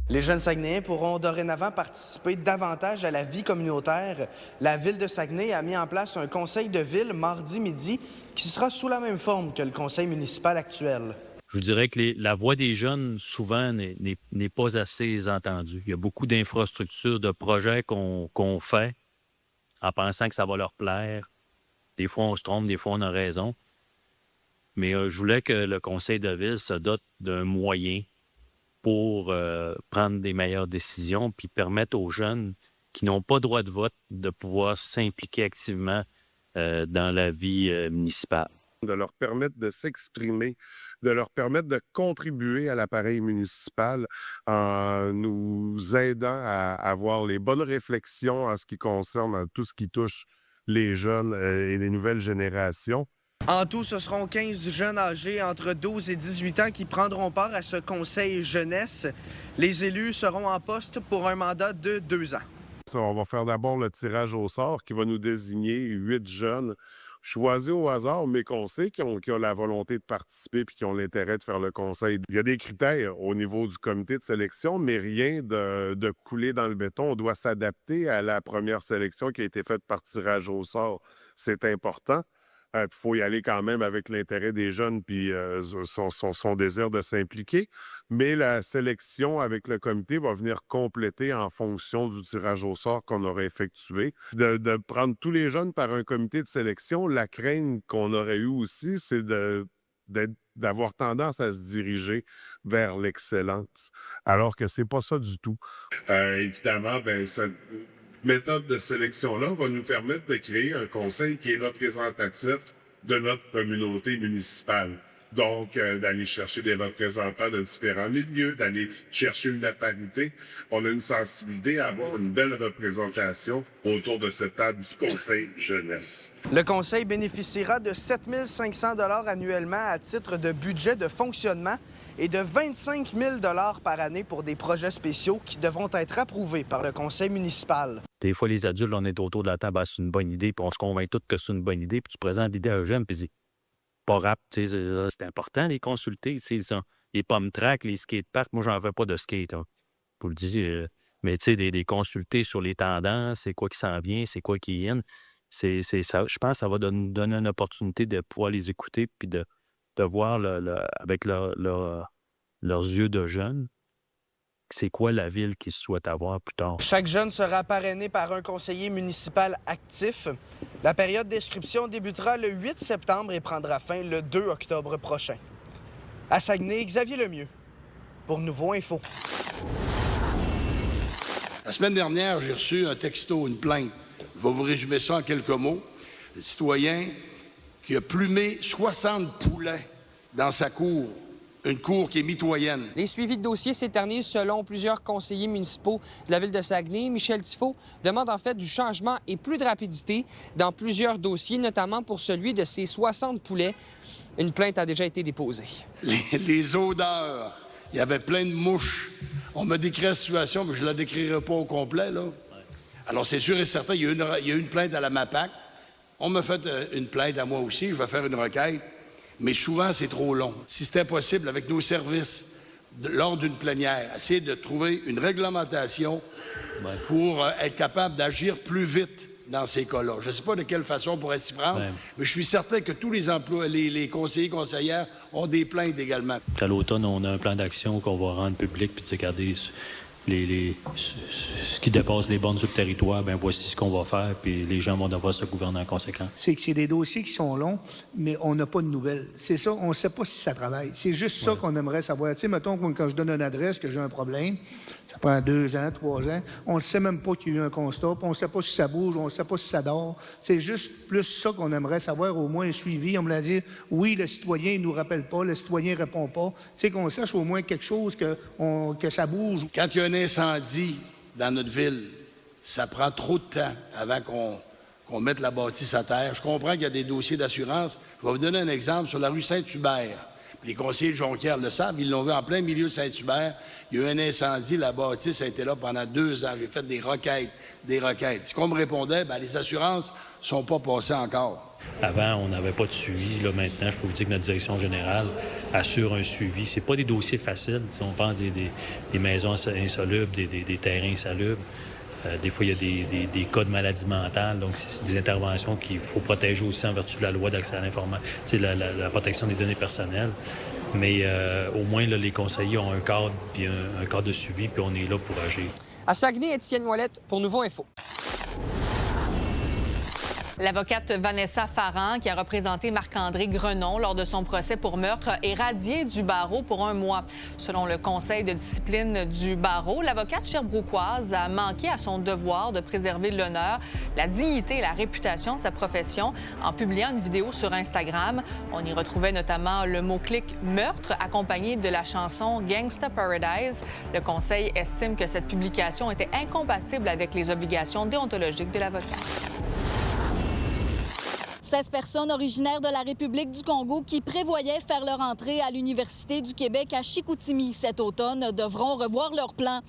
Les jeunes Saguenayens pourront dorénavant participer davantage à la vie communautaire. La Ville de Saguenay a mis en place un conseil de ville mardi midi qui sera sous la même forme que le conseil municipal actuel. Je vous dirais que la voix des jeunes, souvent, n'est pas assez entendue. Il y a beaucoup d'infrastructures, de projets qu'on fait en pensant que ça va leur plaire. Des fois, on se trompe, des fois, on a raison. Mais je voulais que le conseil de ville se dote d'un moyen pour prendre des meilleures décisions puis permettre aux jeunes qui n'ont pas droit de vote de pouvoir s'impliquer activement dans la vie municipale. De leur permettre de s'exprimer, de leur permettre de contribuer à l'appareil municipal en nous aidant à avoir les bonnes réflexions en ce qui concerne tout ce qui touche les jeunes et les nouvelles générations. En tout, ce seront 15 jeunes âgés entre 12 et 18 ans qui prendront part à ce conseil jeunesse. Les élus seront en poste pour un mandat de 2 ans. On va faire d'abord le tirage au sort qui va nous désigner 8 jeunes choisis au hasard, mais qu'on sait qui ont la volonté de participer et qui ont l'intérêt de faire le conseil. Il y a des critères au niveau du comité de sélection, mais rien de couler dans le béton. On doit s'adapter à la première sélection qui a été faite par tirage au sort. C'est important. Il faut y aller quand même avec l'intérêt des jeunes puis son désir de s'impliquer. Mais la sélection avec le comité va venir compléter en fonction du tirage au sort qu'on aura effectué. De prendre tous les jeunes par un comité de sélection, la crainte qu'on aurait eue aussi, c'est d'avoir tendance à se diriger vers l'excellence, alors que c'est pas ça du tout. Évidemment, cette méthode de sélection-là va nous permettre de créer un conseil qui est représentatif de notre communauté municipale. Donc, d'aller chercher des représentants de différents milieux, d'aller chercher une parité. On a une sensibilité à avoir une belle représentation autour de cette table du conseil jeunesse. Le conseil bénéficiera de 7 500 $ annuellement à titre de budget de fonctionnement et de 25 000 $ par année pour des projets spéciaux qui devront être approuvés par le conseil municipal. Des fois, les adultes, on est autour de la table, c'est une bonne idée, puis on se convainc tous que c'est une bonne idée, puis tu présentes l'idée à un jeune, puis pas rap, tu sais, c'est important, les consulter, tu sais, les pommes track, les skateparks, moi, j'en fais pas de skate, hein, pour le dire, mais tu sais, des consulter sur les tendances, c'est quoi qui s'en vient, c'est quoi qui vient, c'est ça, je pense que ça va nous donner une opportunité de pouvoir les écouter, puis de voir avec leurs yeux de jeunes, c'est quoi la ville qu'ils souhaitent avoir plus tard. Chaque jeune sera parrainé par un conseiller municipal actif. La période d'inscription débutera le 8 septembre et prendra fin le 2 octobre prochain. À Saguenay, Xavier Lemieux, pour Nouveau Info. La semaine dernière, j'ai reçu un texto, une plainte. Je vais vous résumer ça en quelques mots. Le citoyen qui a plumé 60 poulets dans sa cour. Une cour qui est mitoyenne. Les suivis de dossiers s'éternisent selon plusieurs conseillers municipaux de la ville de Saguenay. Michel Tifo demande en fait du changement et plus de rapidité dans plusieurs dossiers, notamment pour celui de ces 60 poulets. Une plainte a déjà été déposée. Les odeurs, il y avait plein de mouches. On me décrit la situation, mais je ne la décrirai pas au complet, là. Alors, c'est sûr et certain, il y a eu une plainte à la MAPAC. On m'a fait une plainte à moi aussi. Je vais faire une requête. Mais souvent, c'est trop long. Si c'était possible, avec nos services, lors d'une plénière, essayer de trouver une réglementation pour être capable d'agir plus vite dans ces cas-là. Je ne sais pas de quelle façon on pourrait s'y prendre, mais je suis certain que tous les conseillers, conseillères ont des plaintes également. À l'automne, on a un plan d'action qu'on va rendre public, puis de regarder ce qui dépasse les bornes du territoire, bien voici ce qu'on va faire, puis les gens vont devoir se gouverner en conséquence. C'est que c'est des dossiers qui sont longs, mais on n'a pas de nouvelles. C'est ça, on ne sait pas si ça travaille. C'est juste ça qu'on aimerait savoir. Tu sais, mettons, quand je donne une adresse, que j'ai un problème, ça prend 2 ans, 3 ans, on ne sait même pas qu'il y a eu un constat, puis on ne sait pas si ça bouge, on ne sait pas si ça dort. C'est juste plus ça qu'on aimerait savoir, au moins un suivi. On me l'a dit, oui, le citoyen ne nous rappelle pas, le citoyen ne répond pas. Tu sais, qu'on sache au moins quelque chose, que ça bouge. Quand il y a un incendie dans notre ville, ça prend trop de temps avant qu'on mette la bâtisse à terre. Je comprends qu'il y a des dossiers d'assurance. Je vais vous donner un exemple sur la rue Saint-Hubert. Puis les conseillers de Jonquière le savent, ils l'ont vu en plein milieu de Saint-Hubert. Il y a eu un incendie, la bâtisse a été là pendant 2 ans. J'ai fait des requêtes. Ce qu'on me répondait, les assurances ne sont pas passées encore. Avant, on n'avait pas de suivi. Là, maintenant, je peux vous dire que notre direction générale assure un suivi. C'est pas des dossiers faciles. T'sais, on pense des maisons insalubres, des terrains insalubres. Des fois, il y a des cas de maladie mentale. Donc, c'est des interventions qu'il faut protéger aussi en vertu de la loi d'accès à l'information, la protection des données personnelles. Mais au moins, là, les conseillers ont un cadre, puis un cadre de suivi, puis on est là pour agir. À Saguenay, Étienne Ouellette pour Nouveau Info. L'avocate Vanessa Farran, qui a représenté Marc-André Grenon lors de son procès pour meurtre, est radiée du barreau pour 1 mois. Selon le conseil de discipline du barreau, l'avocate sherbrookoise a manqué à son devoir de préserver l'honneur, la dignité et la réputation de sa profession en publiant une vidéo sur Instagram. On y retrouvait notamment le mot-clic « meurtre » accompagné de la chanson « Gangsta Paradise ». Le conseil estime que cette publication était incompatible avec les obligations déontologiques de l'avocate. 16 personnes originaires de la République du Congo qui prévoyaient faire leur entrée à l'Université du Québec à Chicoutimi cet automne devront revoir leur plan.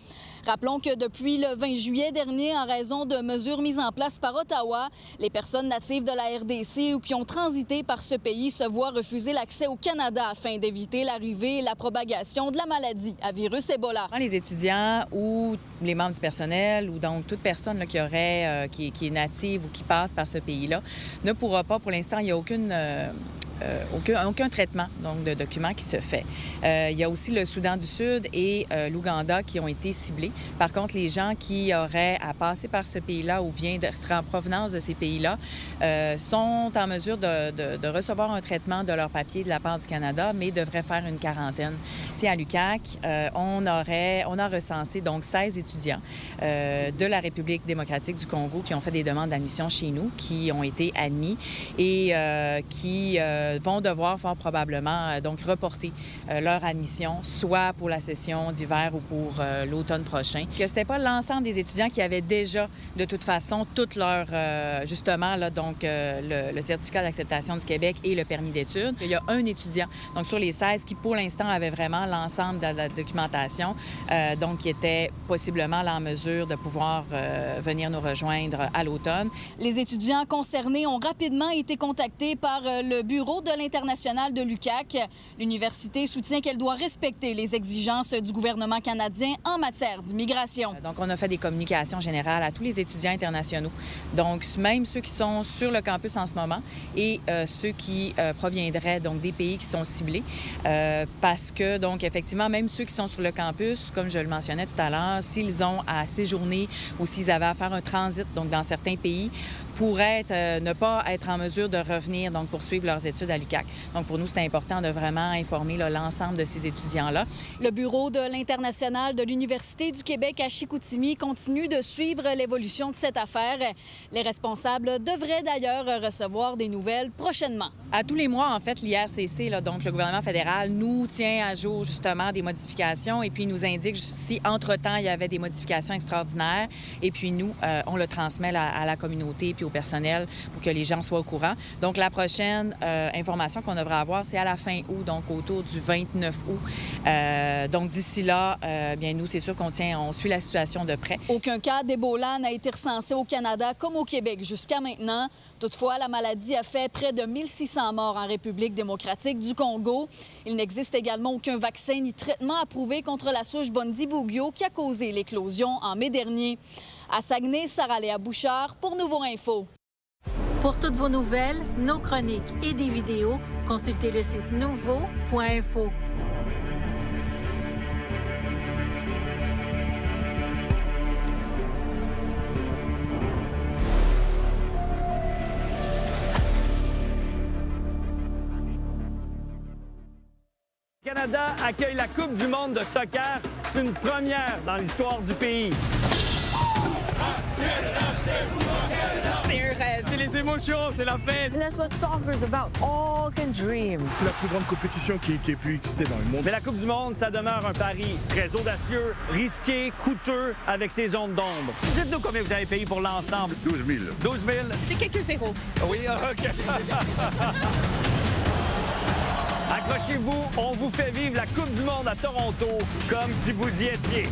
Rappelons que depuis le 20 juillet dernier, en raison de mesures mises en place par Ottawa, les personnes natives de la RDC ou qui ont transité par ce pays se voient refuser l'accès au Canada afin d'éviter l'arrivée et la propagation de la maladie à virus Ebola. Les étudiants ou les membres du personnel ou donc toute personne là, qui est native ou qui passe par ce pays-là ne pourra pas, pour l'instant, il n'y a aucun traitement donc, de documents qui se fait. Il y a aussi le Soudan du Sud et l'Ouganda qui ont été ciblés. Par contre, les gens qui auraient à passer par ce pays-là ou seraient en provenance de ces pays-là sont en mesure de recevoir un traitement de leur papier de la part du Canada, mais devraient faire une quarantaine. Ici, à l'UQAC, on a recensé donc 16 étudiants de la République démocratique du Congo qui ont fait des demandes d'admission chez nous, qui ont été admis et qui vont devoir fort probablement donc reporter leur admission, soit pour la session d'hiver ou pour l'automne prochain. Que c'était pas l'ensemble des étudiants qui avaient déjà, de toute façon, toute leur, justement, là, donc le certificat d'acceptation du Québec et le permis d'études. Il y a un étudiant, donc sur les 16, qui pour l'instant avait vraiment l'ensemble de la documentation, donc qui était possiblement là, en mesure de pouvoir venir nous rejoindre à l'automne. Les étudiants concernés ont rapidement été contactés par le bureau de l'International de l'UQAC. L'université soutient qu'elle doit respecter les exigences du gouvernement canadien en matière d'immigration. Donc, on a fait des communications générales à tous les étudiants internationaux. Donc, même ceux qui sont sur le campus en ce moment et ceux qui proviendraient donc des pays qui sont ciblés. Parce que, donc, effectivement, même ceux qui sont sur le campus, comme je le mentionnais tout à l'heure, s'ils ont à séjourner ou s'ils avaient à faire un transit, donc dans certains pays, pourraient ne pas être en mesure de revenir, donc poursuivre leurs études à l'UQAC. Donc, pour nous, c'est important de vraiment informer l'ensemble de ces étudiants-là. Le bureau de l'International de l'Université du Québec à Chicoutimi continue de suivre l'évolution de cette affaire. Les responsables devraient d'ailleurs recevoir des nouvelles prochainement. À tous les mois, en fait, l'IRCC, donc le gouvernement fédéral, nous tient à jour justement des modifications et puis nous indique si, entre-temps, il y avait des modifications extraordinaires. Et puis nous, on le transmet à la communauté puis au personnel pour que les gens soient au courant. Donc, la prochaine information qu'on devrait avoir, c'est à la fin août, donc autour du 29 août. Donc, d'ici là, bien nous, c'est sûr on suit la situation de près. Aucun cas d'Ebola n'a été recensé au Canada comme au Québec jusqu'à maintenant. Toutefois, la maladie a fait près de 1600 morts en République démocratique du Congo. Il n'existe également aucun vaccin ni traitement approuvé contre la souche Bundibugyo qui a causé l'éclosion en mai dernier. À Saguenay, Sarah-Léa Bouchard pour Nouveau Info. Pour toutes vos nouvelles, nos chroniques et des vidéos, consultez le site nouveau.info. Le Canada accueille la Coupe du monde de soccer. C'est une première dans l'histoire du pays. C'est un rêve, c'est les émotions, c'est la fête. That's what soccer's about. All can dream. C'est la plus grande compétition qui ait pu exister dans le monde. Mais la Coupe du monde, ça demeure un pari très audacieux, risqué, coûteux, avec ses zones d'ombre. Dites-nous combien vous avez payé pour l'ensemble. 12 000. 12 000? C'est quelques zéros. Oui, OK. Accrochez-vous, on vous fait vivre la Coupe du monde à Toronto comme si vous y étiez.